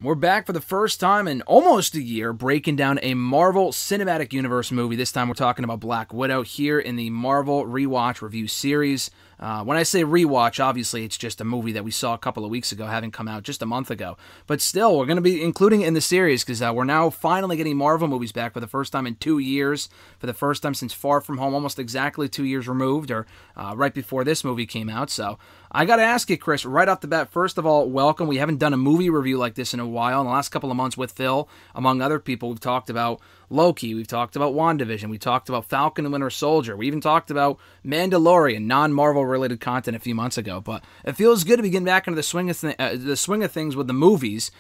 We're back for the first time in almost a year, breaking down a Marvel Cinematic Universe movie. This time we're talking about Black Widow here in the Marvel Rewatch Review series. When I say rewatch, obviously it's just a movie that we saw a couple of weeks ago, having come out just a month ago. But still, we're going to be including it in the series because we're now finally getting Marvel movies back for the first time in 2 years, for the first time since Far From Home, almost exactly 2 years removed, or right before this movie came out. So I got to ask you, Chris, right off the bat, first of all, welcome. We haven't done a movie review like this in a while. In the last couple of months with Phil, among other people, we've talked about Loki, we've talked about WandaVision, we talked about Falcon and Winter Soldier, we even talked about Mandalorian, non-Marvel related content a few months ago. But it feels good to be getting back into the swing of things with the movies.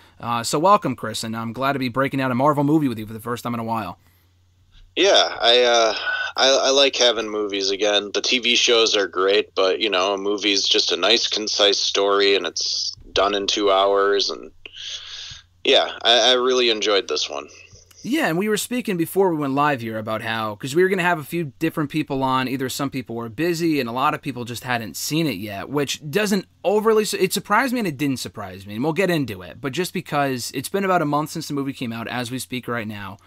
So welcome, Chris, and I'm glad to be breaking out a Marvel movie with you for the first time in a while. Yeah, I like having movies again. The TV shows are great, but you know, a movie's just a nice, concise story, and it's done in 2 hours. And yeah, I really enjoyed this one. Yeah, and we were speaking before we went live here about how, because we were going to have a few different people on, either some people were busy and a lot of people just hadn't seen it yet, which doesn't overly, it surprised me and it didn't surprise me, and we'll get into it, but just because it's been about a month since the movie came out as we speak right now,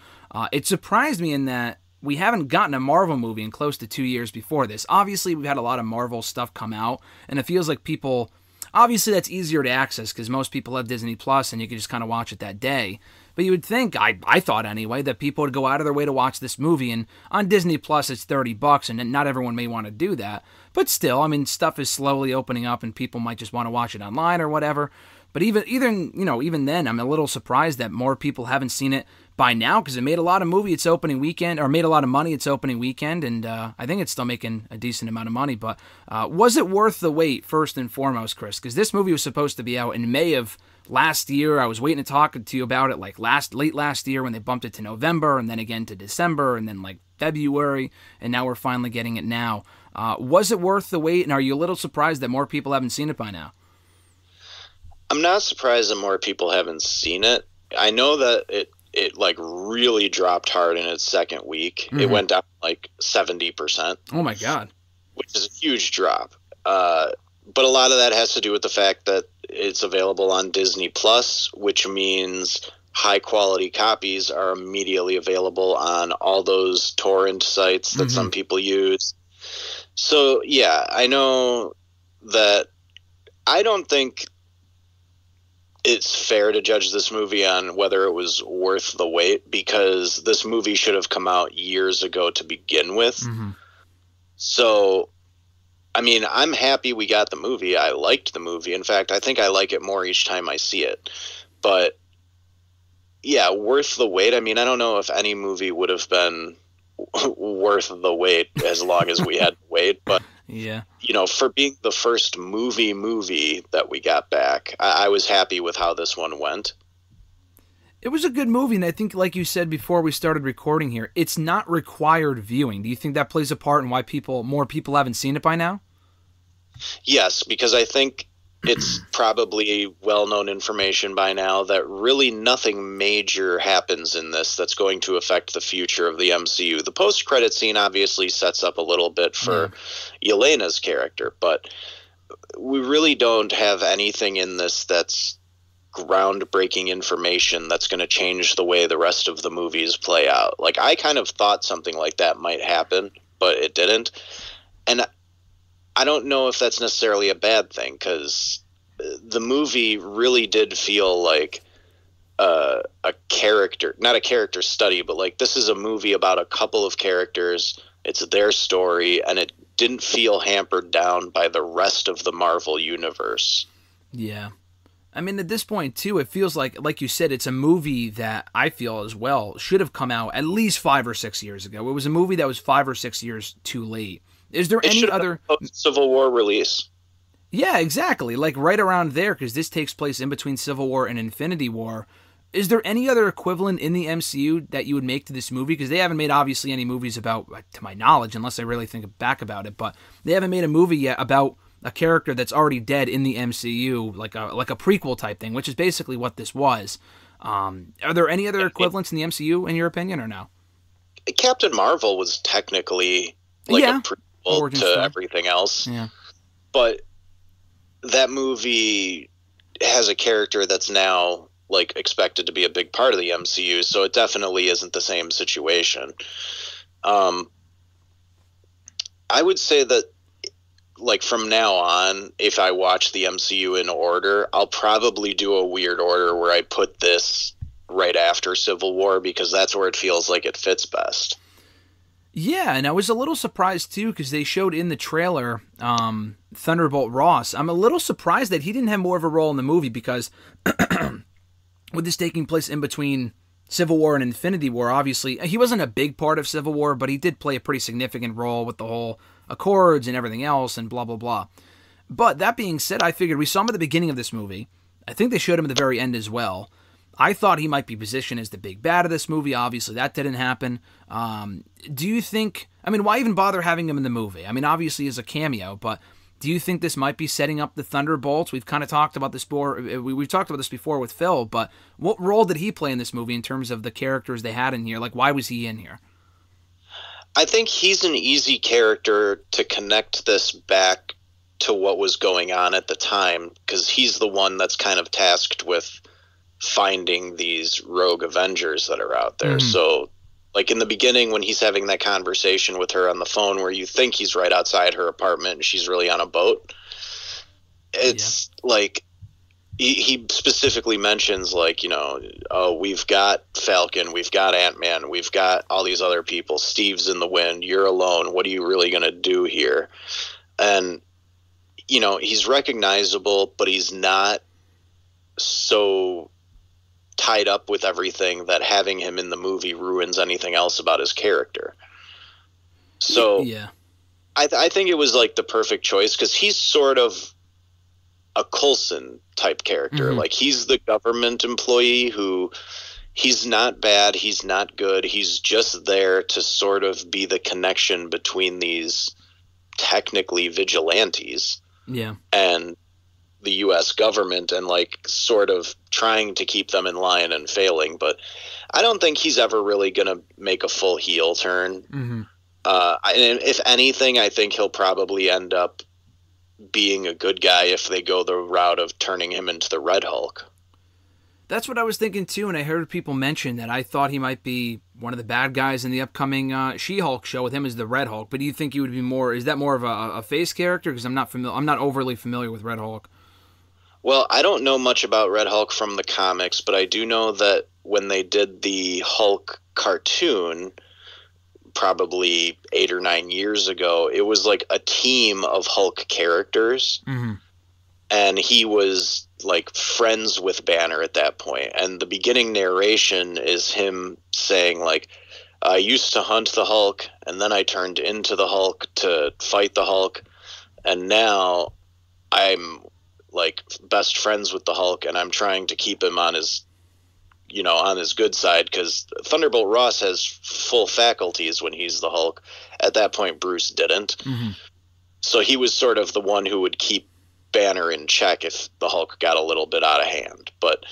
it surprised me in that we haven't gotten a Marvel movie in close to 2 years before this. Obviously, we've had a lot of Marvel stuff come out, and it feels like people, obviously that's easier to access because most people have Disney Plus and you can just kind of watch it that day. But you would think, I thought anyway, that people would go out of their way to watch this movie, and on Disney Plus it's $30, and not everyone may want to do that. But still, I mean, stuff is slowly opening up, and people might just want to watch it online or whatever. But even then, I'm a little surprised that more people haven't seen it by now, because it made a lot of money its opening weekend, and I think it's still making a decent amount of money. But was it worth the wait, first and foremost, Chris? Because this movie was supposed to be out in May of last year. I was waiting to talk to you about it like late last year when they bumped it to November, and then again to December, and then like February, and now we're finally getting it now. Was it worth the wait, and are you a little surprised that more people haven't seen it by now? I'm not surprised that more people haven't seen it. I know that it like really dropped hard in its second week. Mm-hmm. It went down like 70%. Oh my God. Which is a huge drop. But a lot of that has to do with the fact that it's available on Disney Plus, which means high quality copies are immediately available on all those torrent sites that some people use. So yeah, I know that I don't think it's fair to judge this movie on whether it was worth the wait, because this movie should have come out years ago to begin with. Mm-hmm. So, I mean, I'm happy we got the movie. I liked the movie. In fact, I think I like it more each time I see it. But, yeah, worth the wait. I mean, I don't know if any movie would have been worth the wait as long as we had to wait, but yeah, you know, for being the first movie that we got back, I was happy with how this one went. It was a good movie, and I think, like you said before we started recording here, it's not required viewing. Do you think that plays a part in why more people haven't seen it by now? Yes, because I think it's probably well-known information by now that really nothing major happens in this that's going to affect the future of the MCU. The post-credit scene obviously sets up a little bit for Yelena's character, but we really don't have anything in this that's groundbreaking information that's going to change the way the rest of the movies play out. Like, I kind of thought something like that might happen, but it didn't. And I don't know if that's necessarily a bad thing, because the movie really did feel like a character, not a character study, but like this is a movie about a couple of characters. It's their story, and it didn't feel hampered down by the rest of the Marvel universe. Yeah. I mean, at this point, too, it feels like you said, it's a movie that I feel as well should have come out at least 5 or 6 years ago. It was a movie that was 5 or 6 years too late. Is there any other Civil War release? Yeah, exactly. Like right around there, because this takes place in between Civil War and Infinity War. Is there any other equivalent in the MCU that you would make to this movie? Because they haven't made, obviously, any movies about, to my knowledge, unless I really think back about it, but they haven't made a movie yet about a character that's already dead in the MCU, like a prequel type thing, which is basically what this was. Are there any other equivalents in the MCU, in your opinion, or no? Captain Marvel was technically like a prequel to everything else. Yeah. But that movie has a character that's now like expected to be a big part of the MCU, so it definitely isn't the same situation. I would say that, like, from now on, if I watch the MCU in order, I'll probably do a weird order where I put this right after Civil War, because that's where it feels like it fits best. Yeah, and I was a little surprised too, because they showed in the trailer Thunderbolt Ross. I'm a little surprised that he didn't have more of a role in the movie, because with this taking place in between Civil War and Infinity War, obviously, he wasn't a big part of Civil War, but he did play a pretty significant role with the whole Accords and everything else and blah, blah, blah. But that being said, I figured we saw him at the beginning of this movie. I think they showed him at the very end as well. I thought he might be positioned as the big bad of this movie. Obviously, that didn't happen. Do you think... I mean, why even bother having him in the movie? I mean, obviously, as a cameo, but do you think this might be setting up the Thunderbolts? We've kind of talked about this before. We've talked about this before with Phil, but what role did he play in this movie in terms of the characters they had in here? Like, why was he in here? I think he's an easy character to connect this back to what was going on at the time, because he's the one that's kind of tasked with finding these rogue Avengers that are out there. Mm-hmm. So, like, in the beginning when he's having that conversation with her on the phone where you think he's right outside her apartment and she's really on a boat, it's like he specifically mentions, like, you know, oh, we've got Falcon, we've got Ant-Man, we've got all these other people, Steve's in the wind, you're alone, what are you really going to do here? And, you know, he's recognizable, but he's not so tied up with everything that having him in the movie ruins anything else about his character. So yeah, I think it was like the perfect choice, because he's sort of a Coulson type character. Mm-hmm. Like, he's the government employee who, he's not bad, he's not good, he's just there to sort of be the connection between these technically vigilantes and the U.S. government, and, like, sort of trying to keep them in line and failing. But I don't think he's ever really going to make a full heel turn. Mm-hmm. And if anything, I think he'll probably end up being a good guy if they go the route of turning him into the Red Hulk. That's what I was thinking too, and I heard people mention that I thought he might be one of the bad guys in the upcoming She-Hulk show with him as the Red Hulk. But do you think he would be more? Is that more of a face character? Because I'm not overly familiar with Red Hulk. Well, I don't know much about Red Hulk from the comics, but I do know that when they did the Hulk cartoon, probably 8 or 9 years ago, it was like a team of Hulk characters. Mm-hmm. And he was, like, friends with Banner at that point. And the beginning narration is him saying, like, I used to hunt the Hulk, and then I turned into the Hulk to fight the Hulk, and now I'm, like, best friends with the Hulk, and I'm trying to keep him on his, you know, on his good side, because Thunderbolt Ross has full faculties when he's the Hulk. At that point, Bruce didn't. Mm-hmm. So he was sort of the one who would keep Banner in check if the Hulk got a little bit out of hand. But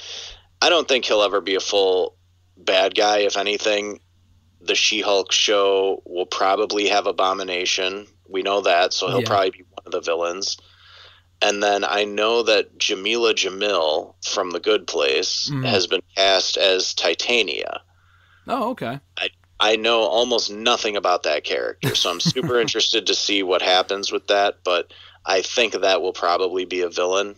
I don't think he'll ever be a full bad guy. If anything, the She-Hulk show will probably have Abomination. We know that, so he'll probably be one of the villains. And then I know that Jamila Jamil from The Good Place has been cast as Titania. Oh, okay. I know almost nothing about that character, so I'm super interested to see what happens with that, but I think that will probably be a villain.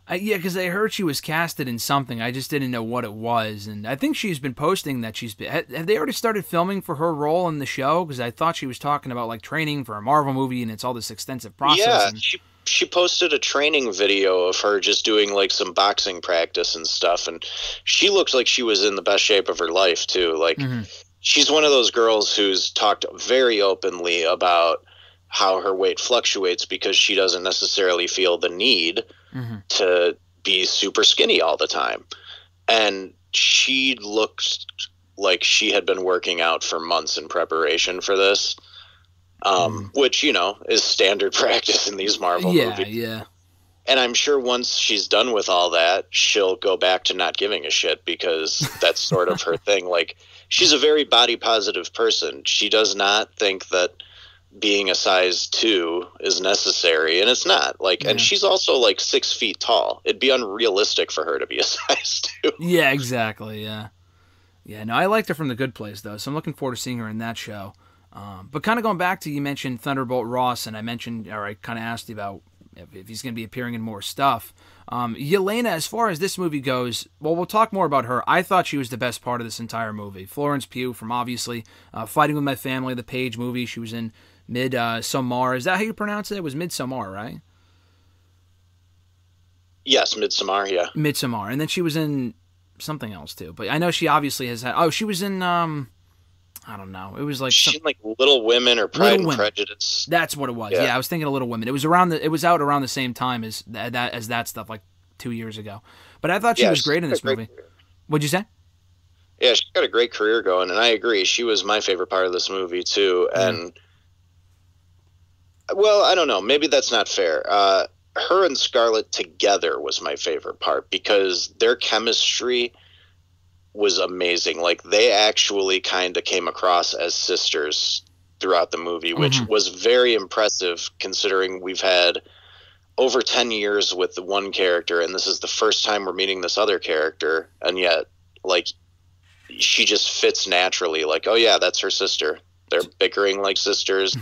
Yeah, because I heard she was casted in something. I just didn't know what it was. And I think she's been posting that she's been... Have they already started filming for her role in the show? Because I thought she was talking about, like, training for a Marvel movie, and it's all this extensive process. Yeah, and... she posted a training video of her just doing, like, some boxing practice and stuff. And she looked like she was in the best shape of her life, too. Like, she's one of those girls who's talked very openly about how her weight fluctuates because she doesn't necessarily feel the need to be super skinny all the time. And she looked like she had been working out for months in preparation for this, which, you know, is standard practice in these Marvel movies. Yeah. And I'm sure once she's done with all that, she'll go back to not giving a shit, because that's sort of her thing. Like, she's a very body positive person. She does not think that being a size 2 is necessary, and it's not. Like, and she's also like 6 feet tall. It'd be unrealistic for her to be a size 2. Yeah, exactly. Yeah. Yeah, no, I liked her from The Good Place, though, so I'm looking forward to seeing her in that show. But kind of going back to, you mentioned Thunderbolt Ross, and I kind of asked you about if he's going to be appearing in more stuff. Yelena, as far as this movie goes, well, we'll talk more about her. I thought she was the best part of this entire movie. Florence Pugh from, obviously, Fighting With My Family, the Page movie. She was in Midsommar. Is that how you pronounce it? It was Midsommar, right? Yes, Midsommar, yeah. Midsommar. And then she was in something else, too. But I know she obviously has had... Oh, she was in... I don't know. It was like like Little Women or Pride and Prejudice. That's what it was. Yeah, I was thinking of Little Women. It was out around the same time as that stuff, like 2 years ago. But I thought she was great in this movie. What'd you say? Yeah, she got a great career going, and I agree. She was my favorite part of this movie too. And well, I don't know. Maybe that's not fair. Her and Scarlett together was my favorite part because their chemistry was amazing. Like, they actually kind of came across as sisters throughout the movie, which was very impressive considering we've had over 10 years with the one character, and this is the first time we're meeting this other character, and yet, like, she just fits naturally. Like, oh yeah, that's her sister. They're bickering like sisters.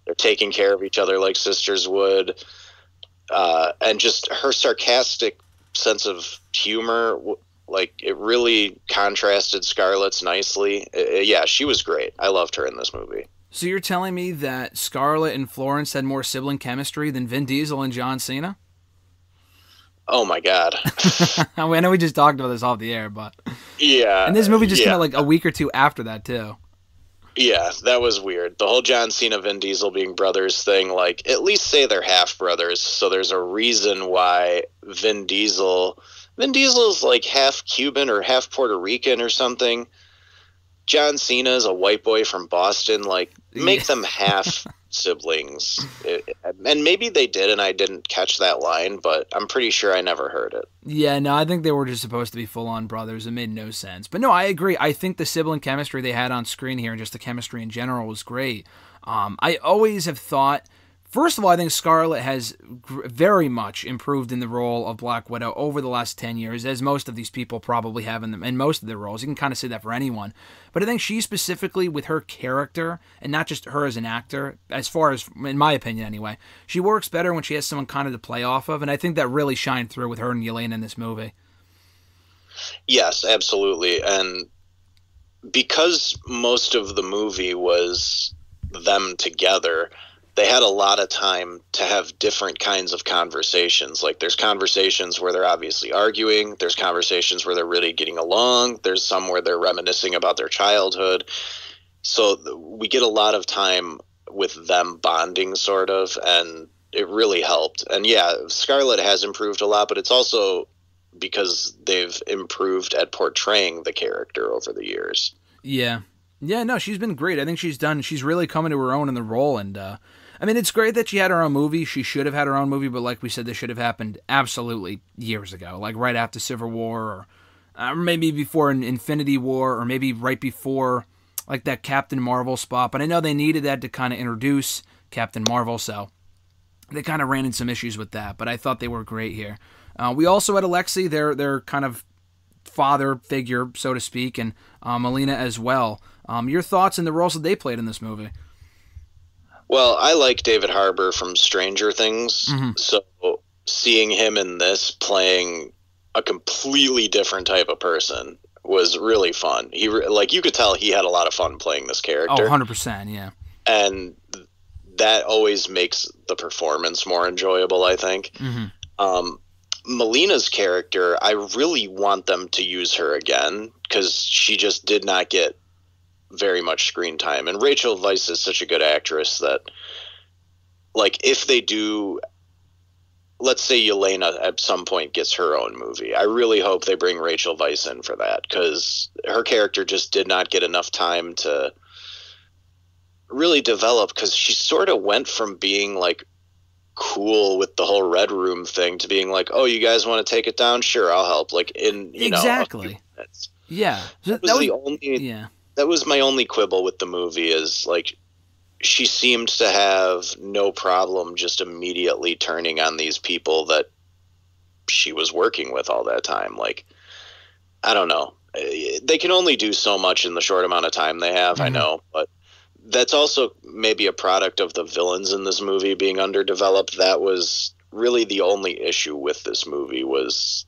They're taking care of each other like sisters would. And just her sarcastic sense of humor, like, it really contrasted Scarlett's nicely. Yeah, she was great. I loved her in this movie. So you're telling me that Scarlett and Florence had more sibling chemistry than Vin Diesel and John Cena? Oh my God. I know we just talked about this off the air, but... Yeah. And this movie just came out like a week or two after that, too. Yeah, that was weird. The whole John Cena, Vin Diesel being brothers thing, like, at least say they're half brothers, so there's a reason why Vin Diesel's like half Cuban or half Puerto Rican or something. John Cena's a white boy from Boston. Like, make them half siblings. And maybe they did, and I didn't catch that line, but I'm pretty sure I never heard it. Yeah, no, I think they were just supposed to be full-on brothers. It made no sense. But no, I agree. I think the sibling chemistry they had on screen here, and just the chemistry in general, was great. I always have thought... First of all, I think Scarlett has very much improved in the role of Black Widow over the last 10 years, as most of these people probably have in most of their roles. You can kind of say that for anyone. But I think she specifically, with her character, and not just her as an actor, as far as, in my opinion anyway, she works better when she has someone kind of to play off of, and I think that really shined through with her and Yelena in this movie. Yes, absolutely. And because most of the movie was them together, they had a lot of time to have different kinds of conversations. Like, there's conversations where they're obviously arguing. There's conversations where they're really getting along. There's some where they're reminiscing about their childhood. So we get a lot of time with them bonding, sort of, and it really helped. And yeah, Scarlett has improved a lot, but it's also because they've improved at portraying the character over the years. Yeah. Yeah, no, she's been great. I think she's really coming to her own in the role, and I mean, it's great that she had her own movie. She should have had her own movie, but like we said, this should have happened absolutely years ago, like right after Civil War, or maybe before Infinity War, or maybe right before like that Captain Marvel spot. But I know they needed that to kind of introduce Captain Marvel, so they kind of ran into some issues with that. But I thought they were great here. We also had Alexei, their kind of father figure, so to speak, and Melina as well. Your thoughts on the roles that they played in this movie? Well, I like David Harbour from Stranger Things, so seeing him in this playing a completely different type of person was really fun. You could tell he had a lot of fun playing this character. Oh, 100%, yeah. And that always makes the performance more enjoyable, I think. Melina's character, I really want them to use her again, because she just did not get very much screen time. And Rachel Weisz is such a good actress that, like, if they do, let's say Yelena at some point gets her own movie, I really hope they bring Rachel Weisz in for that, because her character just did not get enough time to really develop, because she sort of went from being like cool with the whole Red Room thing to being like, oh, you guys want to take it down? Sure, I'll help. Like, in exactly. Yeah. That was my only quibble with the movie, is like, she seemed to have no problem just immediately turning on these people that she was working with all that time. Like, I don't know. They can only do so much in the short amount of time they have, I know, but that's also maybe a product of the villains in this movie being underdeveloped. That was really the only issue with this movie, was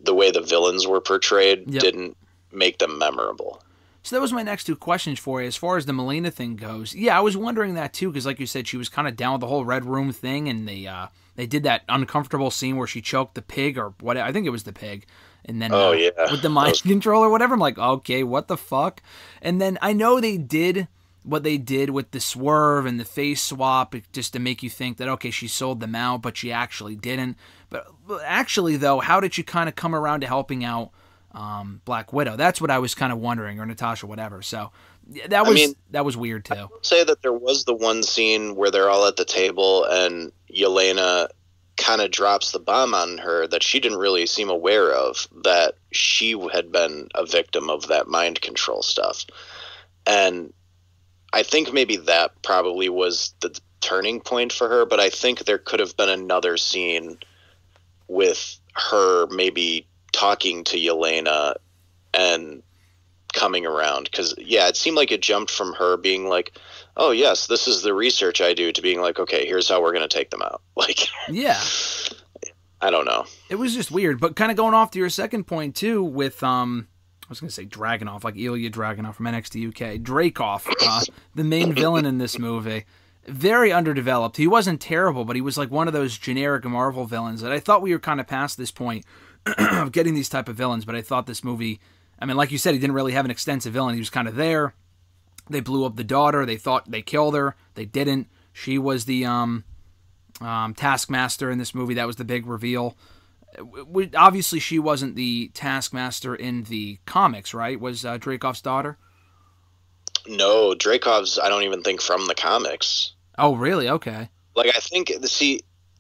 the way the villains were portrayed didn't make them memorable. So that was my next two questions for you. As far as the Melina thing goes, yeah, I was wondering that too, because like you said, she was kind of down with the whole Red Room thing, and they did that uncomfortable scene where she choked the pig, or what, I think it was the pig, and then with the mind control or whatever. I'm like, okay, what the fuck? And then I know they did what they did with the swerve and the face swap just to make you think that, okay, she sold them out, but she actually didn't. But actually, though, how did she kind of come around to helping out Black Widow? That's what I was kind of wondering, or Natasha, whatever. So that was weird too. I would say that there was the one scene where they're all at the table and Yelena kind of drops the bomb on her that she didn't really seem aware of, that she had been a victim of that mind control stuff. And I think maybe that probably was the turning point for her, but I think there could have been another scene with her maybe talking to Yelena and coming around, because it seemed like it jumped from her being like, oh yes, this is the research I do, to being like, okay, here's how we're going to take them out. Like, yeah, I don't know. It was just weird. But kind of going off to your second point too, with I was going to say Dragunov, like Ilya Dragunov from NXT UK. Dreykov, the main villain in this movie, very underdeveloped. He wasn't terrible, but he was like one of those generic Marvel villains that I thought we were kind of past this point of getting these type of villains. But I thought this movie, I mean, like you said, he didn't really have an extensive villain. He was kind of there. They blew up the daughter. They thought they killed her. They didn't. She was the Taskmaster in this movie. That was the big reveal. Obviously, she wasn't the Taskmaster in the comics, right? Was Dreykov's daughter? No, Dreykov's, I don't even think from the comics. Oh, really? Okay. Like, I think,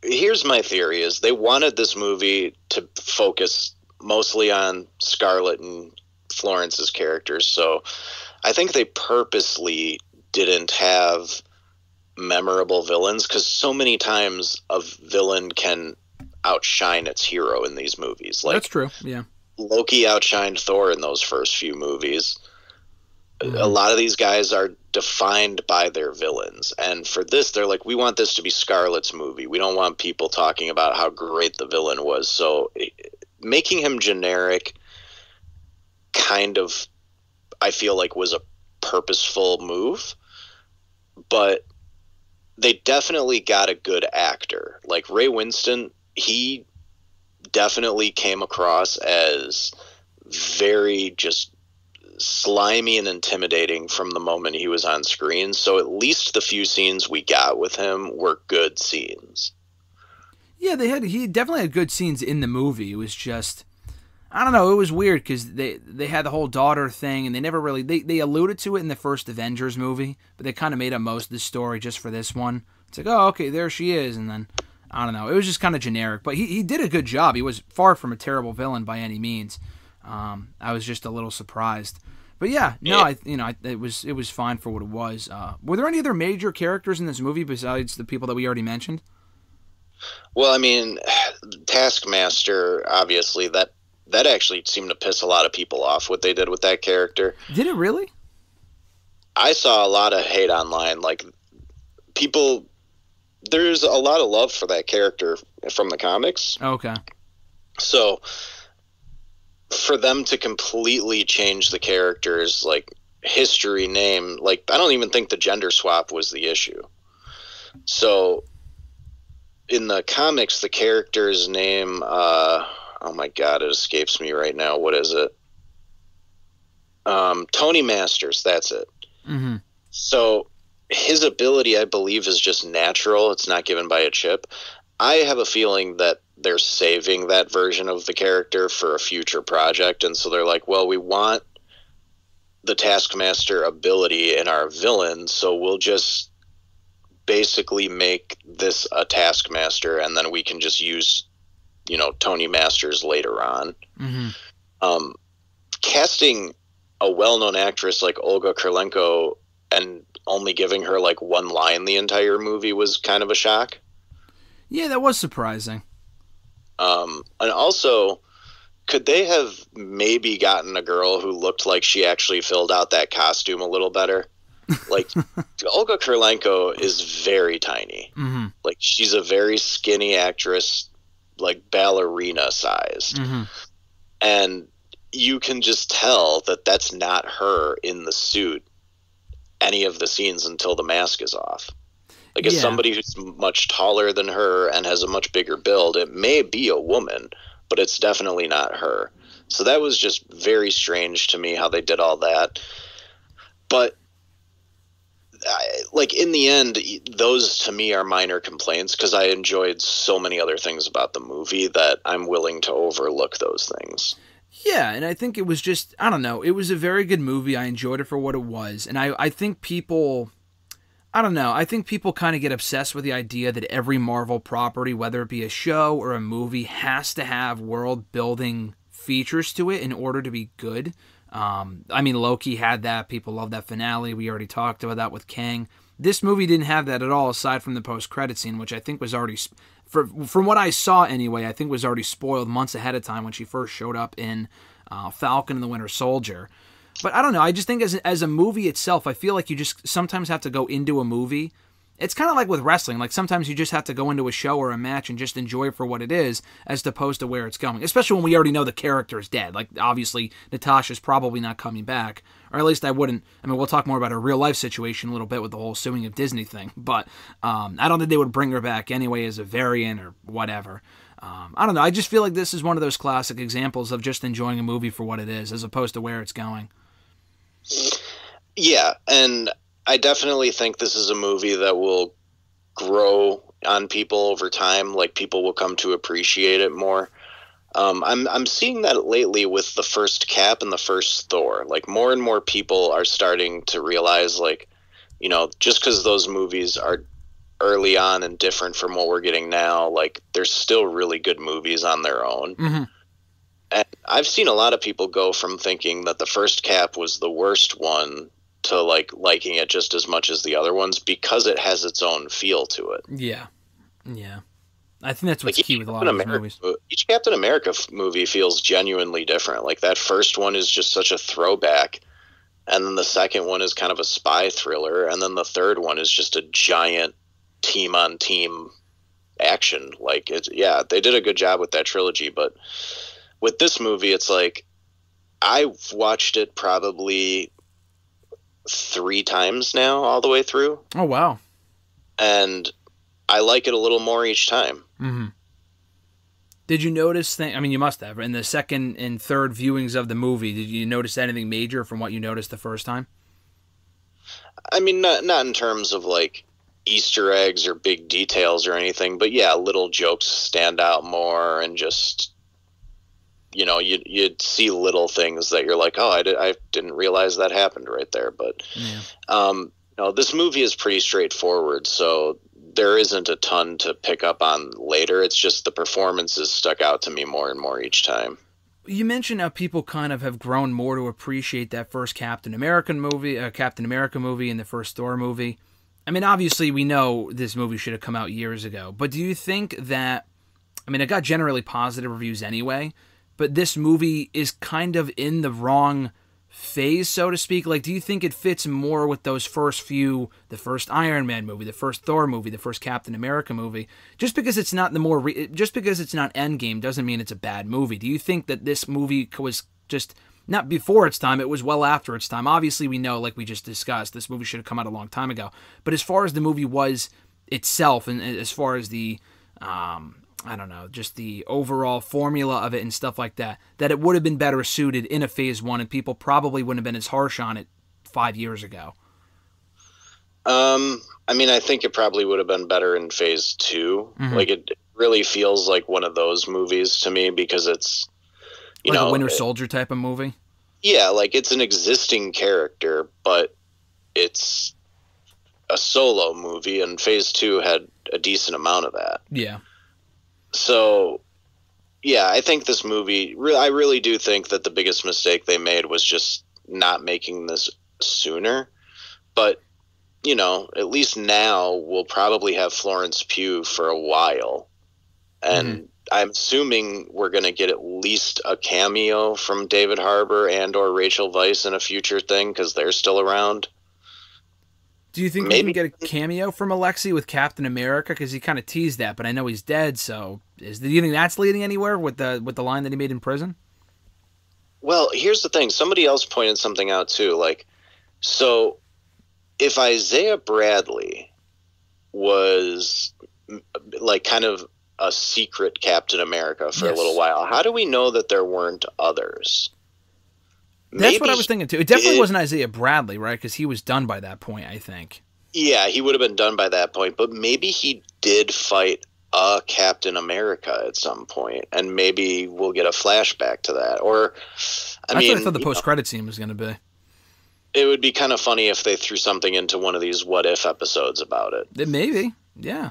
here's my theory, is they wanted this movie to focus mostly on Scarlett and Florence's characters, so I think they purposely didn't have memorable villains, because so many times a villain can outshine its hero in these movies. Like, that's true, yeah. Loki outshined Thor in those first few movies. A lot of these guys are defined by their villains, and for this, they're like, we want this to be Scarlett's movie. We don't want people talking about how great the villain was, so making him generic kind of, I feel like, was a purposeful move, but they definitely got a good actor. Like Ray Winston, he definitely came across as very just slimy and intimidating from the moment he was on screen. So at least the few scenes we got with him were good scenes. Yeah, he definitely had good scenes in the movie. It was just, I don't know, it was weird because they had the whole daughter thing, and they never really, they alluded to it in the first Avengers movie, but they kind of made up most of the story just for this one. It's like, oh, okay, there she is, and then, I don't know, it was just kind of generic, but he did a good job. He was far from a terrible villain by any means. I was just a little surprised. But yeah, no, it was fine for what it was. Were there any other major characters in this movie besides the people that we already mentioned? Well, I mean, Taskmaster, obviously, that actually seemed to piss a lot of people off, what they did with that character. Did it really? I saw a lot of hate online. Like, people, there's a lot of love for that character from the comics. Okay. So for them to completely change the character's, like, history, name, like, I don't even think the gender swap was the issue. So in the comics, the character's name, oh my god, it escapes me right now. What is it? Tony Masters, that's it. Mm-hmm. So his ability, I believe, is just natural. It's not given by a chip. I have a feeling that they're saving that version of the character for a future project, and so they're like, well, we want the Taskmaster ability in our villain, so we'll just basically make this a Taskmaster, and then we can just use, Tony Masters later on. Mm-hmm. Casting a well-known actress like Olga Kurylenko and only giving her like one line the entire movie was kind of a shock. Yeah, that was surprising. And also, could they have maybe gotten a girl who looked like she actually filled out that costume a little better? Like, Olga Kurylenko is very tiny. Mm-hmm. Like, she's a very skinny actress, like ballerina size. Mm-hmm. And you can just tell that that's not her in the suit any of the scenes until the mask is off. Like, as somebody who's much taller than her and has a much bigger build, it may be a woman, but it's definitely not her. So that was just very strange to me how they did all that. But like, in the end, those to me are minor complaints because I enjoyed so many other things about the movie that I'm willing to overlook those things. Yeah, and I think it was just, I don't know, it was a very good movie. I enjoyed it for what it was. And I think people, I don't know, I think people kind of get obsessed with the idea that every Marvel property, whether it be a show or a movie, has to have world-building features to it in order to be good. I mean, Loki had that. People love that finale. We already talked about that with Kang. This movie didn't have that at all, aside from the post-credit scene, which I think was already, from what I saw anyway, I think was already spoiled months ahead of time when she first showed up in Falcon and the Winter Soldier. But I don't know. I just think as a movie itself, I feel like you just sometimes have to go into a movie. It's kind of like with wrestling. Like, sometimes you just have to go into a show or a match and just enjoy it for what it is, as opposed to where it's going. Especially when we already know the character is dead. Like, obviously, Natasha's probably not coming back. Or at least I wouldn't. I mean, we'll talk more about her real-life situation a little bit with the whole suing of Disney thing. But I don't think they would bring her back anyway as a variant or whatever. I don't know. I just feel like this is one of those classic examples of just enjoying a movie for what it is, as opposed to where it's going. Yeah, and I definitely think this is a movie that will grow on people over time. Like, people will come to appreciate it more. I'm seeing that lately with the first Cap and the first Thor. Like, more and more people are starting to realize, like, you know, just because those movies are early on and different from what we're getting now, like, they're still really good movies on their own. Mm-hmm. And I've seen a lot of people go from thinking that the first Cap was the worst one to like liking it just as much as the other ones because it has its own feel to it. Yeah. I think that's what's like, key with a lot of these movies. Each Captain America movie feels genuinely different. Like, that first one is just such a throwback, and then the second one is kind of a spy thriller, and then the third one is just a giant team-on-team action. Like, they did a good job with that trilogy, but with this movie, it's like, I've watched it probably 3 times now, all the way through. Oh, wow. And I like it a little more each time. Mm-hmm. Did you notice, I mean, you must have, in the second and third viewings of the movie, did you notice anything major from what you noticed the first time? I mean, not in terms of, like, Easter eggs or big details or anything, but yeah, little jokes stand out more, and just, you know, you'd see little things that you're like, oh, I didn't realize that happened right there. But no, this movie is pretty straightforward, so there isn't a ton to pick up on later. It's just the performances stuck out to me more and more each time. You mentioned how people kind of have grown more to appreciate that first Captain America movie and the first Thor movie. I mean, obviously we know this movie should have come out years ago, but do you think that, I mean, it got generally positive reviews anyway, but this movie is kind of in the wrong phase, so to speak? Like, do you think it fits more with those first few, the first Iron Man movie, the first Thor movie, the first Captain America movie? Just because it's not just because it's not Endgame doesn't mean it's a bad movie. Do you think that this movie was just not before its time, it was well after its time? Obviously, we know, like we just discussed, this movie should have come out a long time ago. But as far as the movie was itself, and as far as the I don't know, just the overall formula of it and stuff like that it would have been better suited in a phase 1, and people probably wouldn't have been as harsh on it 5 years ago. I mean, I think it probably would have been better in phase 2. Mm-hmm. Like, it really feels like one of those movies to me because it's, you know, a Winter Soldier type of movie. Yeah, like, it's an existing character, but it's a solo movie, and phase 2 had a decent amount of that. Yeah. So, yeah, I think this movie, I really do think that the biggest mistake they made was just not making this sooner. But you know, at least now we'll probably have Florence Pugh for a while. And I'm assuming we're going to get at least a cameo from David Harbour and or Rachel Weisz in a future thing because they're still around. Do you think we can get a cameo from Alexei with Captain America? Because he kind of teased that, but I know he's dead. So, do you think that's leading anywhere with the line that he made in prison? Well, here's the thing. Somebody else pointed something out too. Like, so if Isaiah Bradley was like kind of a secret Captain America for a little while, how do we know that there weren't others? That's what I was thinking too. It definitely wasn't Isaiah Bradley, right? Because he was done by that point, I think. Yeah, he would have been done by that point, but maybe he did fight a Captain America at some point, and maybe we'll get a flashback to that. Or, I mean, I thought the post-credit scene was going to be. It would be kind of funny if they threw something into one of these what if episodes about it. Maybe, yeah.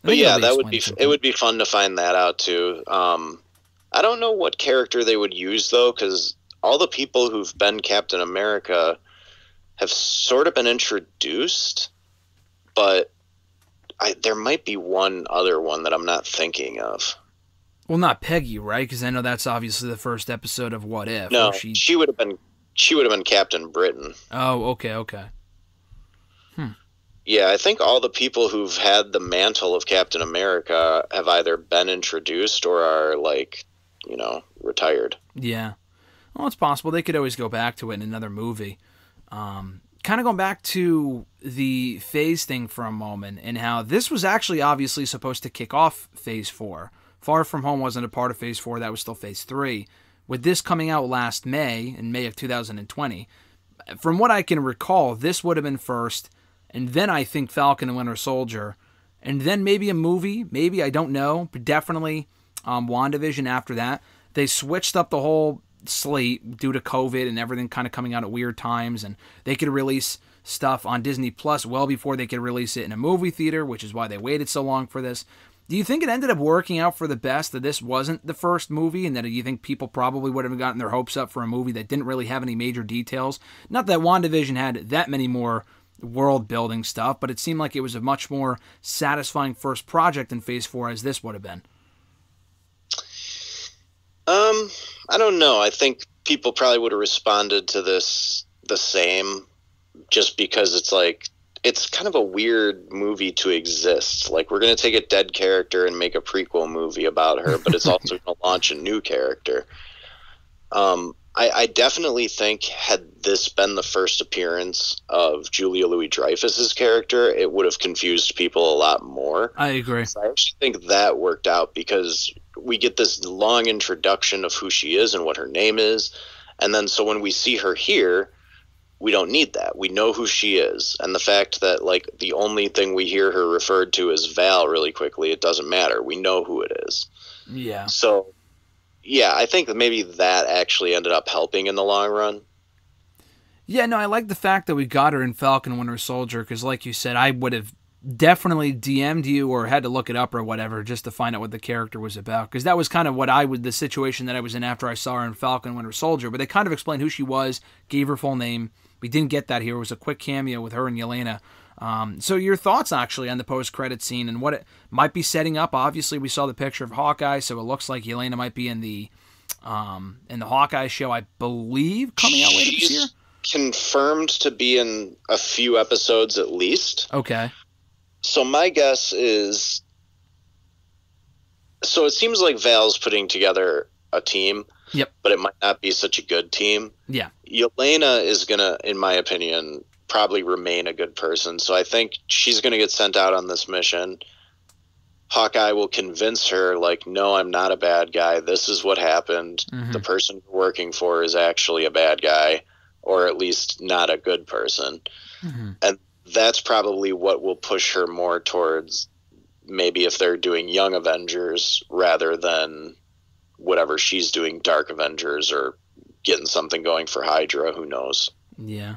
But yeah, it would be fun to find that out too. I don't know what character they would use though, because all the people who've been Captain America have sort of been introduced, but there might be one other one that I'm not thinking of. Well, not Peggy, right? Because I know that's obviously the first episode of What If. No, she would have been Captain Britain. Oh, okay. Yeah, I think all the people who've had the mantle of Captain America have either been introduced or are, like, you know, retired. Yeah. Well, it's possible. They could always go back to it in another movie. Kind of going back to the Phase thing for a moment, and how this was actually obviously supposed to kick off Phase 4. Far From Home wasn't a part of Phase 4. That was still Phase 3. With this coming out last May, in May of 2020, from what I can recall, this would have been first, and then I think Falcon and Winter Soldier, and then maybe a movie, maybe, I don't know, but definitely WandaVision after that. They switched up the whole slate due to COVID and everything kind of coming out at weird times, and they could release stuff on Disney Plus well before they could release it in a movie theater, which is why they waited so long for this. Do you think it ended up working out for the best that this wasn't the first movie, and that you think people probably would have gotten their hopes up for a movie that didn't really have any major details? Not that WandaVision had that many more world-building stuff, but it seemed like it was a much more satisfying first project in Phase 4 as this would have been. I don't know. I think people probably would have responded to this the same, just because it's like, it's kind of a weird movie to exist. Like, we're going to take a dead character and make a prequel movie about her, but it's also going to launch a new character. I definitely think had this been the first appearance of Julia Louis-Dreyfus's character, it would have confused people a lot more. I agree. So I actually think that worked out because we get this long introduction of who she is and what her name is. And then so when we see her here, we don't need that. We know who she is. And the fact that, like, the only thing we hear her referred to as Val really quickly, it doesn't matter. We know who it is. Yeah. So, yeah, I think that maybe that actually ended up helping in the long run. Yeah, no, I like the fact that we got her in Falcon Winter Soldier, because like you said, I would have definitely DM'd you or had to look it up or whatever just to find out what the character was about, because that was kind of the situation that I was in after I saw her in Falcon Winter Soldier. But they kind of explained who she was, gave her full name. We didn't get that here. It was a quick cameo with her and Yelena. So your thoughts actually on the post-credit scene and what it might be setting up? Obviously, we saw the picture of Hawkeye, so it looks like Yelena might be in the Hawkeye show, I believe, coming out later this year. Confirmed to be in a few episodes at least. Okay. So my guess is, so it seems like Val's putting together a team. Yep. But it might not be such a good team. Yeah. Yelena is going to, in my opinion, probably remain a good person. So I think she's going to get sent out on this mission. Hawkeye will convince her, like, no, I'm not a bad guy. This is what happened. Mm-hmm. The person you're working for is actually a bad guy, or at least not a good person. Mm-hmm. And that's probably what will push her more towards maybe if they're doing Young Avengers rather than whatever she's doing, Dark Avengers, or getting something going for Hydra. Who knows? Yeah.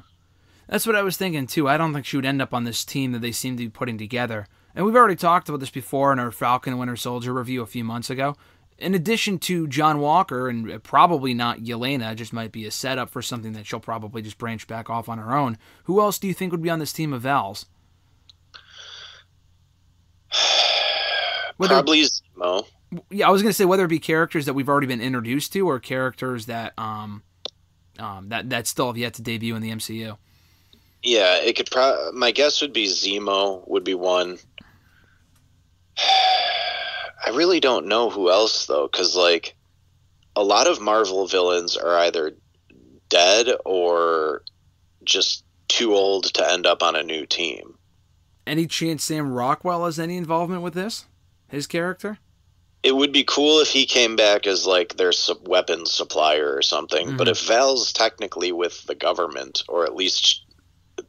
That's what I was thinking, too. I don't think she would end up on this team that they seem to be putting together. And we've already talked about this before in our Falcon and Winter Soldier review a few months ago. in addition to John Walker, and probably not Yelena, just might be a setup for something that she'll probably just branch back off on her own, who else do you think would be on this team of Val's? Probably Zemo. Yeah, I was going to say whether it be characters that we've already been introduced to or characters that that still have yet to debut in the MCU. Yeah, it could. My guess would be Zemo would be one. I really don't know who else though, because like a lot of Marvel villains are either dead or just too old to end up on a new team. Any chance Sam Rockwell has any involvement with this? His character? It would be cool if he came back as like their weapons supplier or something. But if Val's technically with the government, or at least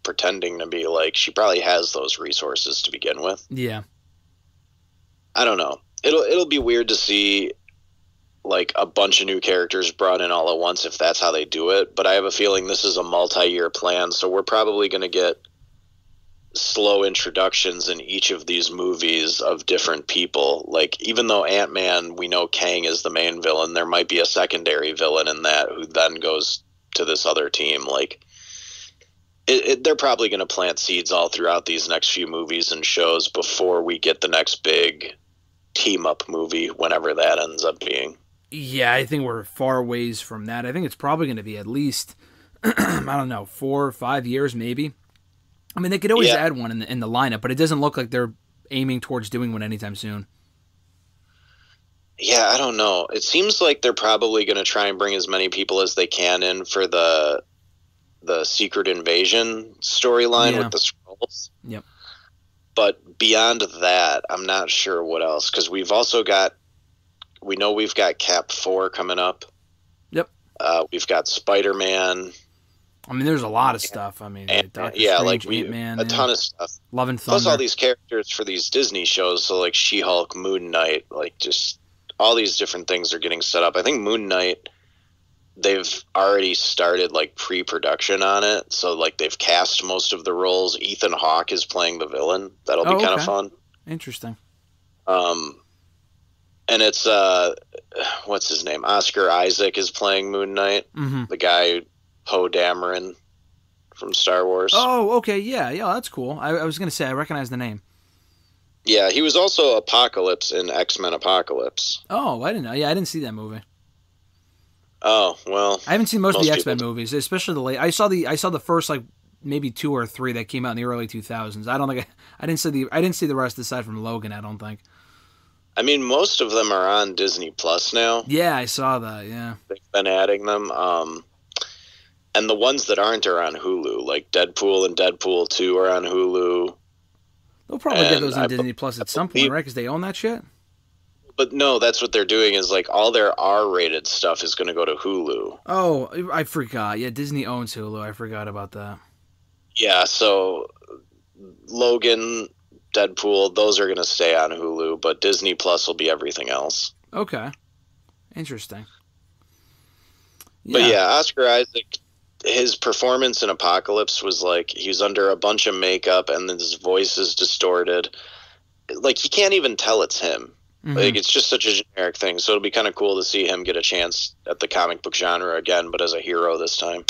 pretending to be, like, she probably has those resources to begin with. Yeah. I don't know. It'll be weird to see like a bunch of new characters brought in all at once if that's how they do it. But I have a feeling this is a multi-year plan, so we're probably going to get slow introductions in each of these movies of different people. Like, even though Ant-Man, we know Kang is the main villain, there might be a secondary villain in that who then goes to this other team. Like, they're probably going to plant seeds all throughout these next few movies and shows before we get the next big team-up movie, whenever that ends up being. Yeah, I think we're far ways from that. I think it's probably going to be at least, I don't know, 4 or 5 years maybe. I mean, they could always add one in the lineup, but it doesn't look like they're aiming towards doing one anytime soon. Yeah, I don't know. It seems like they're probably going to try and bring as many people as they can in for the Secret Invasion storyline with the Skrulls. Yep. But beyond that, I'm not sure what else, because we've also got, we know we've got Cap 4 coming up. Yep. We've got Spider-Man. I mean, there's a lot of stuff. I mean, Doctor Strange, Ant-Man, a ton of stuff. Love and Thunder. Plus all these characters for these Disney shows, so like She-Hulk, Moon Knight, like just all these different things are getting set up. I think Moon Knight, they've already started like pre-production on it, so like they've cast most of the roles. Ethan Hawke is playing the villain. That'll be kind of fun. Interesting. And it's what's his name? Oscar Isaac is playing Moon Knight, the guy Poe Dameron from Star Wars. Oh, okay, yeah, that's cool. I was gonna say I recognize the name. Yeah, he was also Apocalypse in X-Men Apocalypse. Oh, I didn't know. Yeah, I didn't see that movie. Oh, well. I haven't seen most of the X-Men movies, especially the late. I saw the first like maybe 2 or 3 that came out in the early 2000s. I don't think I didn't see the rest aside from Logan, I don't think. I mean, most of them are on Disney Plus now. Yeah, I saw that, yeah. They've been adding them. And the ones that aren't are on Hulu, like Deadpool and Deadpool 2 are on Hulu. They'll probably get those on Disney Plus at some point, right? Because they own that shit? But no, that's what they're doing is like all their R-rated stuff is going to go to Hulu. Oh, I forgot. Yeah, Disney owns Hulu. I forgot about that. Yeah, so Logan, Deadpool, those are going to stay on Hulu, but Disney Plus will be everything else. Okay. Interesting. But yeah, Oscar Isaac, his performance in Apocalypse was like he's under a bunch of makeup and his voice is distorted. Like, you can't even tell it's him. Like, it's just such a generic thing. So it'll be kind of cool to see him get a chance at the comic book genre again, but as a hero this time.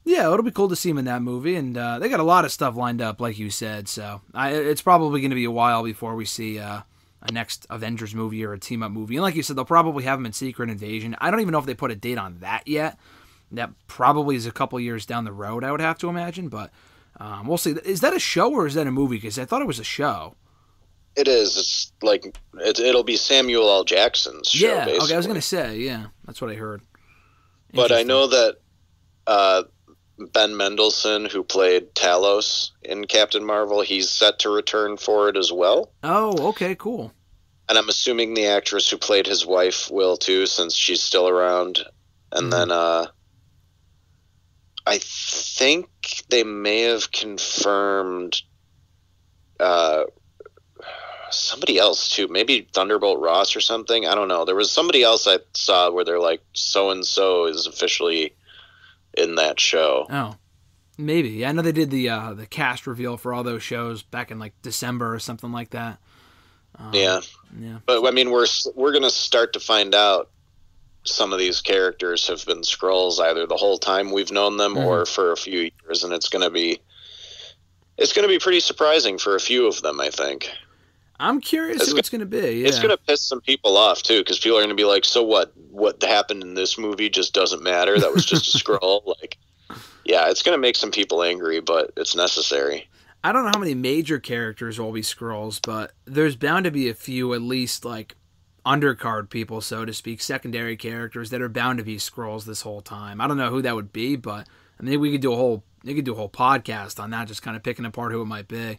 Yeah, it'll be cool to see him in that movie, and they got a lot of stuff lined up, like you said. So it's probably going to be a while before we see a next Avengers movie or a team-up movie. And like you said, they'll probably have him in Secret Invasion. I don't even know if they put a date on that yet. That probably is a couple years down the road, I would have to imagine, but we'll see. Is that a show or is that a movie? Because I thought it was a show. It is. It's like it'll be Samuel L. Jackson's show. Yeah, basically. Okay, I was gonna say, yeah, that's what I heard. But I know that Ben Mendelsohn, who played Talos in Captain Marvel, he's set to return for it as well. Oh, okay, cool. And I'm assuming the actress who played his wife will too, since she's still around. And then I think they may have confirmed somebody else too, maybe Thunderbolt Ross or something. I don't know. There was somebody else I saw where they're like, so and so is officially in that show. Oh, maybe. Yeah, I know they did the cast reveal for all those shows back in like December or something like that. Yeah. Yeah. But I mean, we're going to start to find out some of these characters have been Skrulls either the whole time we've known them or for a few years, and it's going to be pretty surprising for a few of them, I think. I'm curious who it's going to be. Yeah. It's going to piss some people off too, because people are going to be like, "So what? What happened in this movie just doesn't matter. That was just a Skrull." Like, yeah, it's going to make some people angry, but it's necessary. I don't know how many major characters will be Skrulls, but there's bound to be a few, at least like undercard people, so to speak, secondary characters that are bound to be Skrulls this whole time. I don't know who that would be, but I mean, we could do a whole podcast on that, just kind of picking apart who it might be.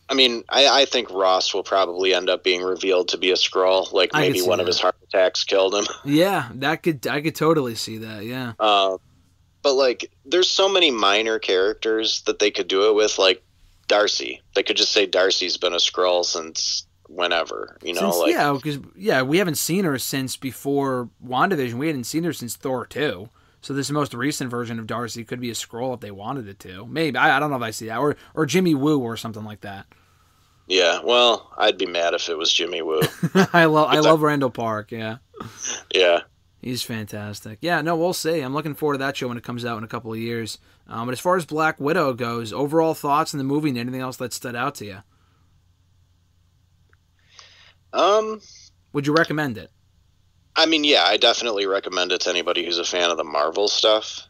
I mean, I think Ross will probably end up being revealed to be a Skrull. Like maybe one of his heart attacks killed him. Yeah, I could totally see that. Yeah. But like, there's so many minor characters that they could do it with, like Darcy. They could just say Darcy's been a Skrull since whenever, you know. Because we haven't seen her since before WandaVision. We hadn't seen her since Thor 2. So this most recent version of Darcy could be a Skrull if they wanted it to. Maybe. I don't know if I see that. Or Jimmy Woo or something like that. Yeah, well, I'd be mad if it was Jimmy Woo. I love Randall Park, yeah. Yeah. He's fantastic. Yeah, no, we'll see. I'm looking forward to that show when it comes out in a couple of years. But as far as Black Widow goes, overall thoughts on the movie and anything else that stood out to you? Would you recommend it? I mean, yeah, I definitely recommend it to anybody who's a fan of the Marvel stuff.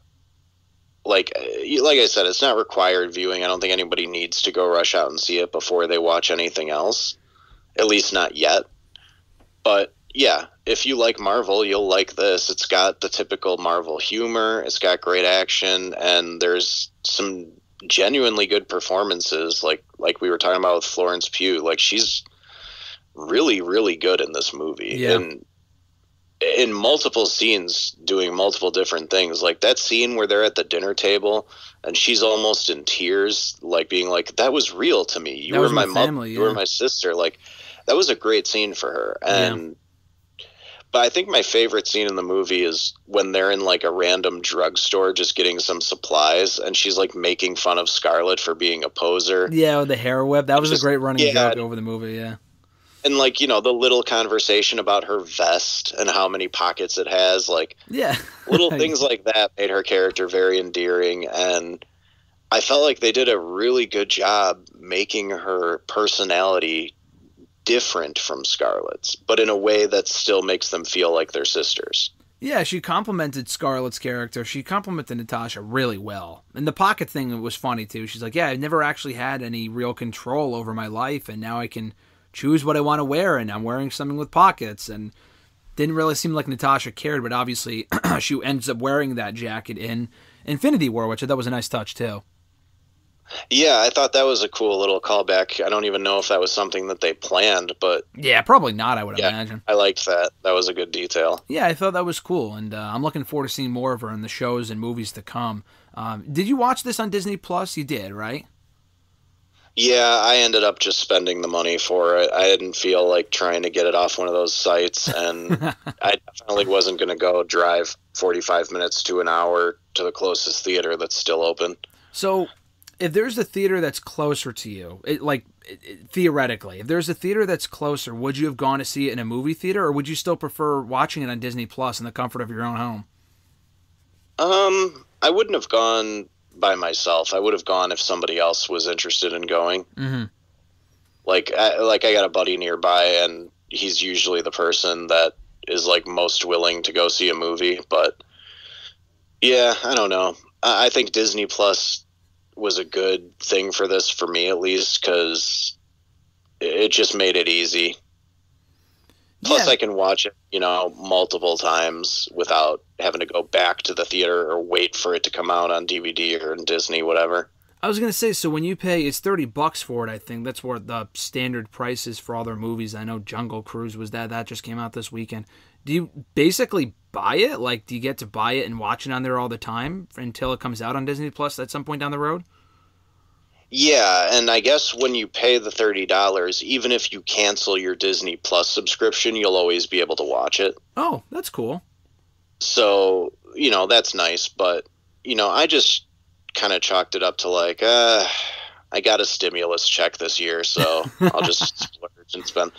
Like I said, it's not required viewing. I don't think anybody needs to go rush out and see it before they watch anything else. At least not yet. But yeah, if you like Marvel, you'll like this. It's got the typical Marvel humor. It's got great action, and there's some genuinely good performances. Like we were talking about with Florence Pugh. Like, she's really, really good in this movie. Yeah. And in multiple scenes doing multiple different things. Like that scene where they're at the dinner table and she's almost in tears, like being like, that was real to me. You were my mom, you were my sister. Like, that was a great scene for her. And but I think my favorite scene in the movie is when they're in like a random drugstore just getting some supplies, and she's like making fun of Scarlett for being a poser. Yeah, with the hair whip. That was a great running joke over the movie, yeah. And, like, you know, the little conversation about her vest and how many pockets it has, like, little things like that made her character very endearing. And I felt like they did a really good job making her personality different from Scarlett's, but in a way that still makes them feel like they're sisters. Yeah, she complimented Scarlett's character. She complimented Natasha really well. And the pocket thing was funny, too. She's like, yeah, I've never actually had any real control over my life, and now I can choose what I want to wear, and I'm wearing something with pockets. And didn't really seem like Natasha cared, but obviously she ends up wearing that jacket in Infinity War, which I thought was a nice touch too. Yeah, I thought that was a cool little callback. I don't even know if that was something that they planned, but yeah, probably not, I would imagine. I liked that. That was a good detail. Yeah, I thought that was cool, and I'm looking forward to seeing more of her in the shows and movies to come. Did you watch this on Disney Plus? You did, right? Yeah, I ended up just spending the money for it. I didn't feel like trying to get it off one of those sites, and I definitely wasn't going to go drive 45 minutes to an hour to the closest theater that's still open. So, if there's a theater that's closer to you, theoretically, if there's a theater that's closer, would you have gone to see it in a movie theater, or would you still prefer watching it on Disney Plus in the comfort of your own home? I wouldn't have gone by myself. I would have gone if somebody else was interested in going. Mm-hmm. Like I got a buddy nearby, and he's usually the person that is like most willing to go see a movie. But yeah, I don't know. I think Disney Plus was a good thing for this, for me at least, because it just made it easy. Plus, I can watch it, multiple times without having to go back to the theater or wait for it to come out on DVD or in Disney, whatever. I was going to say, so when you pay, it's $30 for it, I think. That's what the standard price is for all their movies. I know Jungle Cruise was that. That just came out this weekend. Do you basically buy it? Like, do you get to buy it and watch it on there all the time until it comes out on Disney Plus at some point down the road? Yeah, and I guess when you pay the $30, even if you cancel your Disney Plus subscription, you'll always be able to watch it. Oh, that's cool. So, that's nice, but, I just kind of chalked it up to like, I got a stimulus check this year, so I'll just splurge. merchants spend.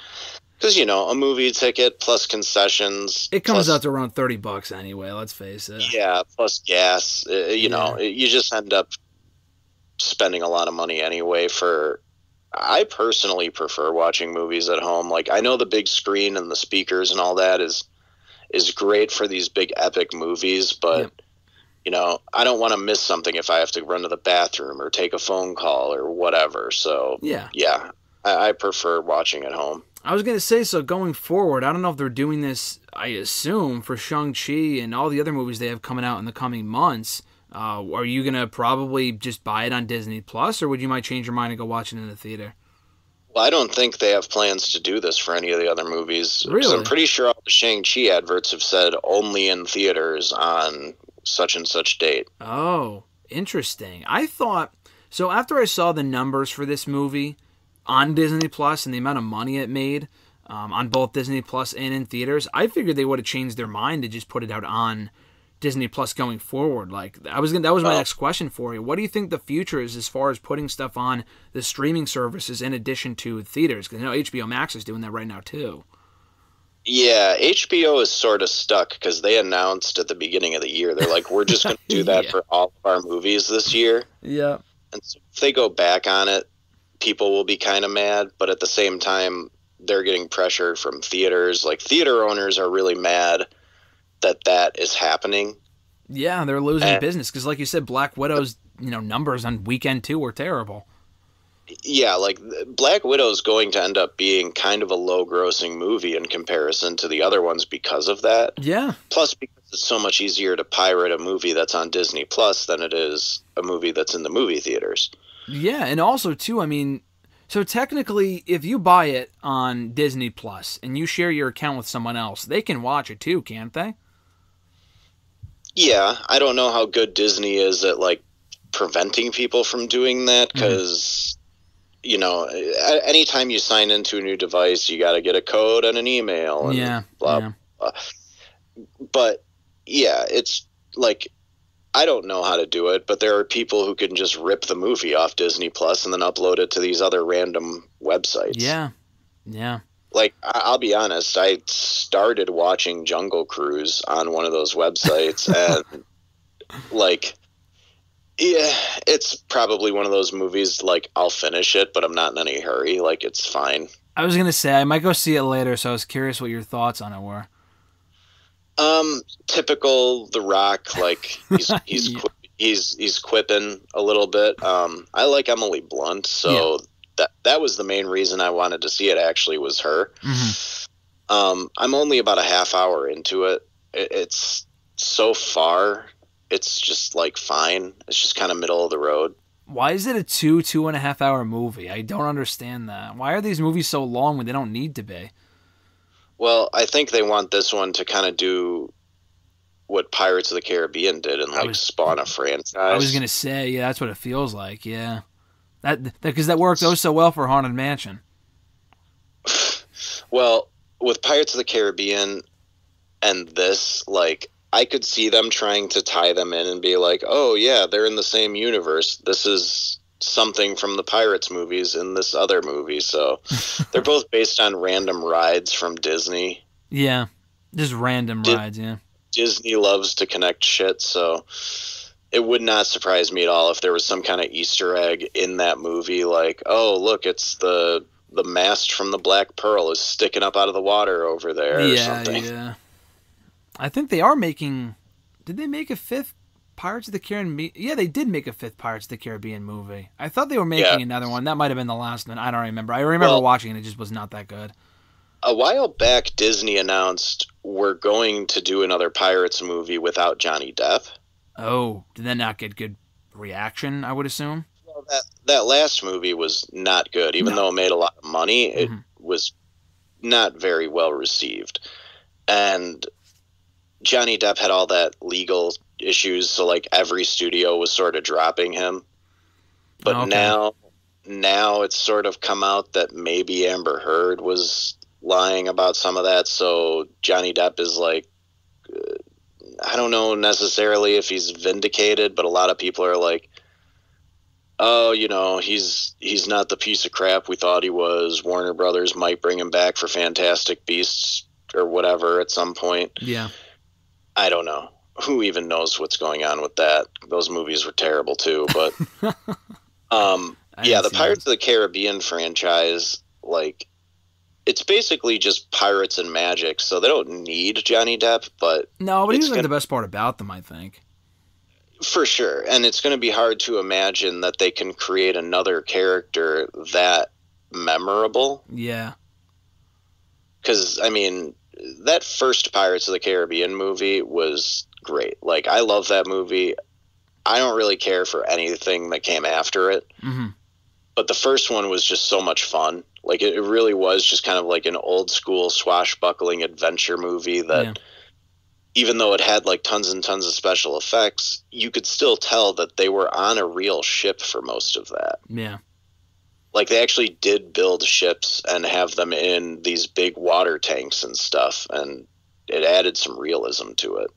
Because, a movie ticket plus concessions. It comes out to around $30 anyway, let's face it. Yeah, plus gas. You just end up spending a lot of money anyway I personally prefer watching movies at home. Like, I know the big screen and the speakers and all that is great for these big epic movies, but, I don't want to miss something if I have to run to the bathroom or take a phone call or whatever. So, yeah, I prefer watching at home. I was going to say, so going forward, I don't know if they're doing this, I assume, for Shang-Chi and all the other movies they have coming out in the coming months. Are you going to probably just buy it on Disney Plus, or would you might change your mind and go watch it in the theater? Well, I don't think they have plans to do this for any of the other movies. Really? I'm pretty sure all the Shang-Chi adverts have said only in theaters on such and such date. Oh, interesting. I thought, so after I saw the numbers for this movie on Disney Plus and the amount of money it made on both Disney Plus and in theaters, I figured they would have changed their mind to just put it out on Disney Plus going forward. Like, that was my next question for you. What do you think the future is as far as putting stuff on the streaming services in addition to theaters? Because HBO Max is doing that right now too. Yeah, HBO is sort of stuck because they announced at the beginning of the year, they're like, we're just going to do that for all of our movies this year. Yeah. And so if they go back on it, people will be kind of mad, but at the same time, they're getting pressure from theaters. Like, theater owners are really mad that is happening. Yeah, they're losing business because, like you said, Black Widow's numbers on weekend 2 were terrible. Yeah, like Black Widow's going to end up being kind of a low-grossing movie in comparison to the other ones because of that. Yeah. Plus, because it's so much easier to pirate a movie that's on Disney Plus than it is a movie that's in the movie theaters. Yeah, and also, too, I mean, so technically, if you buy it on Disney Plus and you share your account with someone else, they can watch it too, can't they? Yeah, I don't know how good Disney is at, like, preventing people from doing that because, anytime you sign into a new device, you got to get a code and an email and blah. But, yeah, it's, like, I don't know how to do it, but there are people who can just rip the movie off Disney Plus and then upload it to these other random websites. Yeah, yeah. Like, I'll be honest, I started watching Jungle Cruise on one of those websites, and, like, yeah, it's probably one of those movies, like, I'll finish it, but I'm not in any hurry. Like, it's fine. I was going to say, I might go see it later, so I was curious what your thoughts on it were. Typical The Rock, like, he's quipping a little bit. I like Emily Blunt, so... Yeah. That was the main reason I wanted to see it, actually, was her. Mm-hmm. I'm only about a half hour into it. It's so far, it's just, like, fine. It's just kind of middle of the road. Why is it a 2.5 hour movie? I don't understand that. Why are these movies so long when they don't need to be? Well, I think they want this one to kind of do what Pirates of the Caribbean did and, spawn a franchise. I was going to say, yeah, that's what it feels like, yeah. Because that worked so well for Haunted Mansion. Well, with Pirates of the Caribbean and this, like, I could see them trying to tie them in and be like, oh, yeah, they're in the same universe. This is something from the Pirates movies in this other movie. So they're both based on random rides from Disney. Yeah, just random rides, yeah. Disney loves to connect shit, so... It would not surprise me at all if there was some kind of Easter egg in that movie, like, oh, look, it's the mast from the Black Pearl is sticking up out of the water over there or something. Yeah. I think they are making... Did they make a fifth Pirates of the Caribbean? Yeah, they did make a fifth Pirates of the Caribbean movie. I thought they were making another one. That might have been the last one. I don't remember. I remember watching it. It just was not that good. A while back, Disney announced we're going to do another Pirates movie without Johnny Depp. Oh, did that not get good reaction, I would assume? Well, that last movie was not good. Even though it made a lot of money, it was not very well received. And Johnny Depp had all that legal issues, so, like, every studio was sort of dropping him. But now it's sort of come out that maybe Amber Heard was lying about some of that, so Johnny Depp is, like... I don't know necessarily if he's vindicated, but a lot of people are like, oh, he's not the piece of crap we thought he was. Warner Brothers might bring him back for Fantastic Beasts or whatever at some point. Yeah. I don't know. Who even knows what's going on with that? Those movies were terrible too, but the Pirates of the Caribbean franchise, like, it's basically just pirates and magic, so they don't need Johnny Depp, but no, but he's like the best part about them, I think. For sure. And it's going to be hard to imagine that they can create another character that memorable. Yeah. Because, I mean, that first Pirates of the Caribbean movie was great. Like, I love that movie. I don't really care for anything that came after it. Mm-hmm. But the first one was just so much fun. Like, it really was just kind of like an old school swashbuckling adventure movie that... Yeah. Even though it had like tons and tons of special effects, you could still tell that they were on a real ship for most of that. Yeah. Like they actually did build ships and have them in these big water tanks and stuff, and it added some realism to it.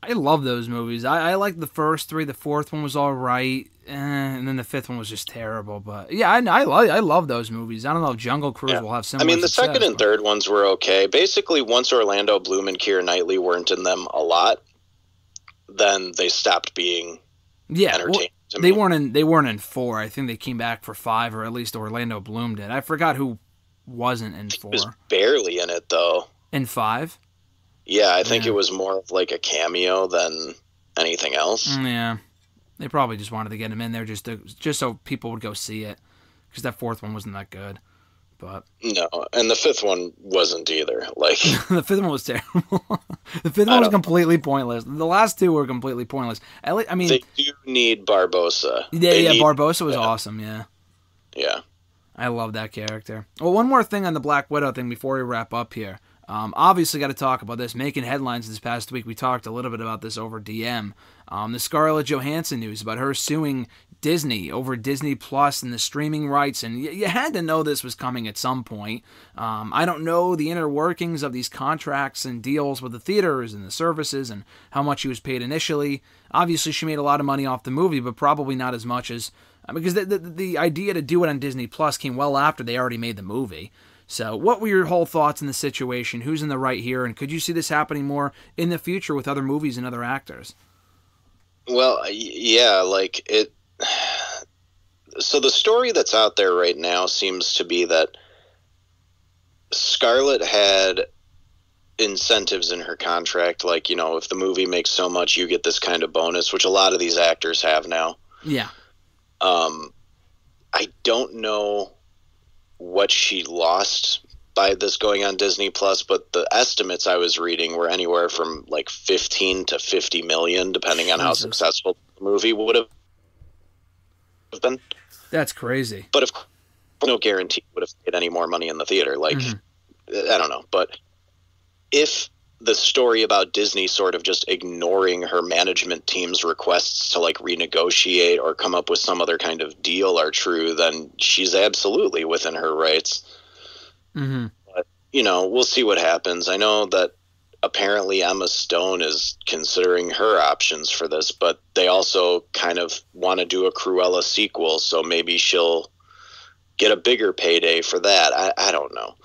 I love those movies. I liked the first three. The fourth one was all right, and then the fifth one was just terrible. But yeah, I love those movies. I don't know if Jungle Cruise will have similar. I mean, the success, second and third ones were okay. Basically, once Orlando Bloom and Keira Knightley weren't in them a lot, then they stopped being entertaining. Well, they weren't in 4. I think they came back for 5, or at least Orlando Bloom did. I forgot who wasn't in 4. He was barely in it though. In 5. Yeah, I think it was more of like a cameo than anything else. Yeah, they probably just wanted to get him in there just so people would go see it, because that fourth one wasn't that good. But no, and the fifth one wasn't either. Like the fifth one was terrible. The fifth one was completely pointless. The last 2 were completely pointless. I mean, they do need Barbossa. Yeah, Barbossa was awesome. Yeah. Yeah. I love that character. Well, one more thing on the Black Widow thing before we wrap up here. Obviously, got to talk about this. Making headlines this past week. We talked a little bit about this over DM. The Scarlett Johansson news about her suing Disney over Disney Plus and the streaming rights. And you had to know this was coming at some point. I don't know the inner workings of these contracts and deals with the theaters and the services and how much she was paid initially. Obviously, she made a lot of money off the movie, but probably not as much as... because the idea to do it on Disney Plus came well after they already made the movie. So what were your whole thoughts in the situation? Who's in the right here? And could you see this happening more in the future with other movies and other actors? Well, yeah, like it... So the story that's out there right now seems to be that Scarlett had incentives in her contract. Like, if the movie makes so much, you get this kind of bonus, which a lot of these actors have now. Yeah. I don't know what she lost by this going on Disney Plus, but the estimates I was reading were anywhere from like 15 to 50 million, depending on how successful the movie would have been. That's crazy. But of course, no guarantee would have made any more money in the theater. Like, I don't know. But if the story about Disney sort of just ignoring her management team's requests to like renegotiate or come up with some other kind of deal are true, then she's absolutely within her rights. Mm-hmm. But, we'll see what happens. I know that apparently Emma Stone is considering her options for this, but they also kind of want to do a Cruella sequel, so maybe she'll get a bigger payday for that. I don't know.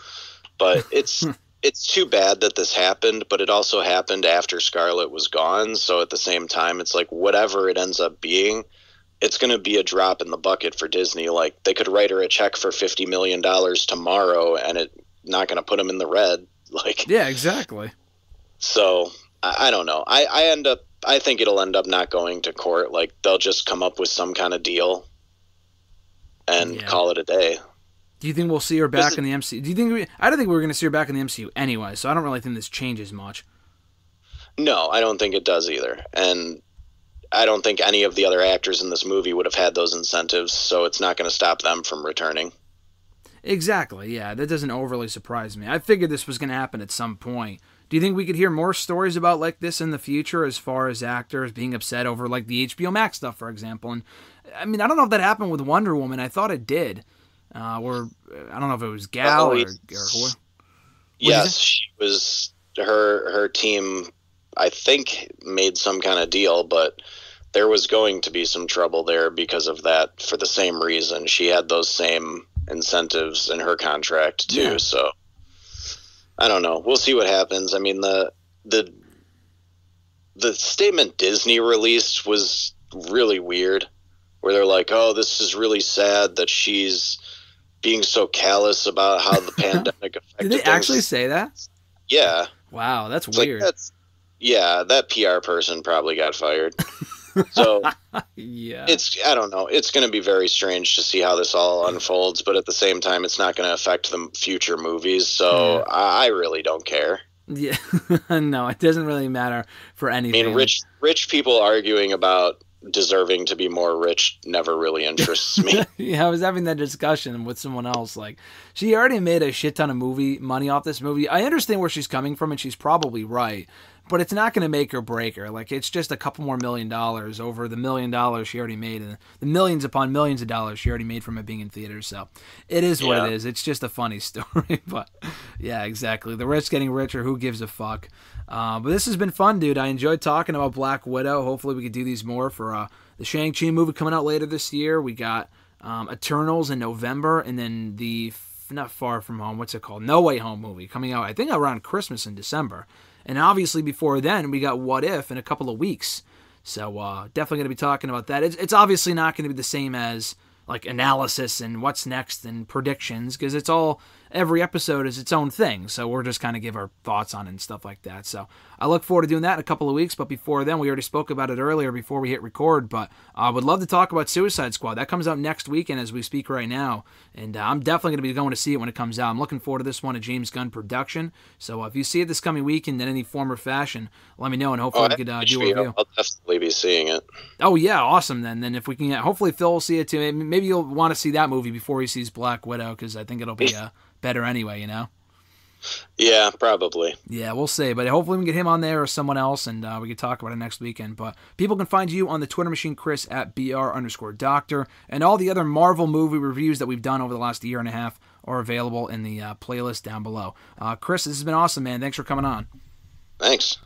But it's too bad that this happened, but it also happened after Scarlett was gone. So at the same time, it's like whatever it ends up being, it's going to be a drop in the bucket for Disney. Like they could write her a check for $50 million tomorrow and it not going to put them in the red. Like, yeah, exactly. So I don't know. I think it'll end up not going to court. Like they'll just come up with some kind of deal and call it a day. Do you think we'll see her back in the MCU? I don't think we're going to see her back in the MCU anyway, so I don't really think this changes much. No, I don't think it does either. And I don't think any of the other actors in this movie would have had those incentives, so it's not going to stop them from returning. Exactly, yeah. That doesn't overly surprise me. I figured this was going to happen at some point. Do you think we could hear more stories about like this in the future as far as actors being upset over like the HBO Max stuff, for example? And I mean, I don't know if that happened with Wonder Woman. I thought it did. Or I don't know if it was Gal or who. Yes, she was. Her team, I think, made some kind of deal, but there was going to be some trouble there because of that, for the same reason. She had those same incentives in her contract too. Yeah. So I don't know. We'll see what happens. I mean, the statement Disney released was really weird, where they're like, "Oh, this is really sad that she's being so callous about how the pandemic affected." Did they actually say that? Yeah. Wow, that's weird. That PR person probably got fired. So yeah, I don't know. It's going to be very strange to see how this all unfolds, but at the same time, it's not going to affect the future movies. So yeah. I really don't care. Yeah, no, it doesn't really matter for anything. I mean, rich people arguing about deserving to be more rich never really interests me. Yeah, I was having that discussion with someone else. Like, she already made a shit ton of money off this movie. I understand where she's coming from, and she's probably right. But it's not going to make or break her. Like, it's just a couple more $1 million over the $1 million she already made, and the millions upon millions of dollars she already made from it being in theaters. So it is what it is. It's just a funny story. But yeah, exactly. The rich getting richer. Who gives a fuck? But this has been fun, dude. I enjoyed talking about Black Widow. Hopefully we could do these more for the Shang-Chi movie coming out later this year. We got Eternals in November, and then the not Far From Home. What's it called? No Way Home movie coming out, I think, around Christmas in December. And obviously before then, we got What If in a couple of weeks. So definitely going to be talking about that. It's obviously not going to be the same as like analysis and what's next and predictions, because it's all, every episode is its own thing. So we're just kind of give our thoughts on it and stuff like that. So I look forward to doing that in a couple of weeks. But before then, we already spoke about it earlier before we hit record. But I would love to talk about Suicide Squad. That comes out next weekend as we speak right now. And I'm definitely going to be going to see it when it comes out. I'm looking forward to this one, a James Gunn production. So if you see it this coming weekend in any form or fashion, let me know, and hopefully we could do a review. I'll definitely be seeing it. Oh, yeah, awesome then. Then if we can, hopefully Phil will see it too. Maybe you'll want to see that movie before he sees Black Widow, because I think it'll be better anyway, you know? Yeah, probably. Yeah, we'll see. But hopefully we can get him on there or someone else, and we can talk about it next weekend. But people can find you on the Twitter machine, Chris, at @BR_Doctor. And all the other Marvel movie reviews that we've done over the last year and a half are available in the playlist down below. Chris, this has been awesome, man. Thanks for coming on. Thanks.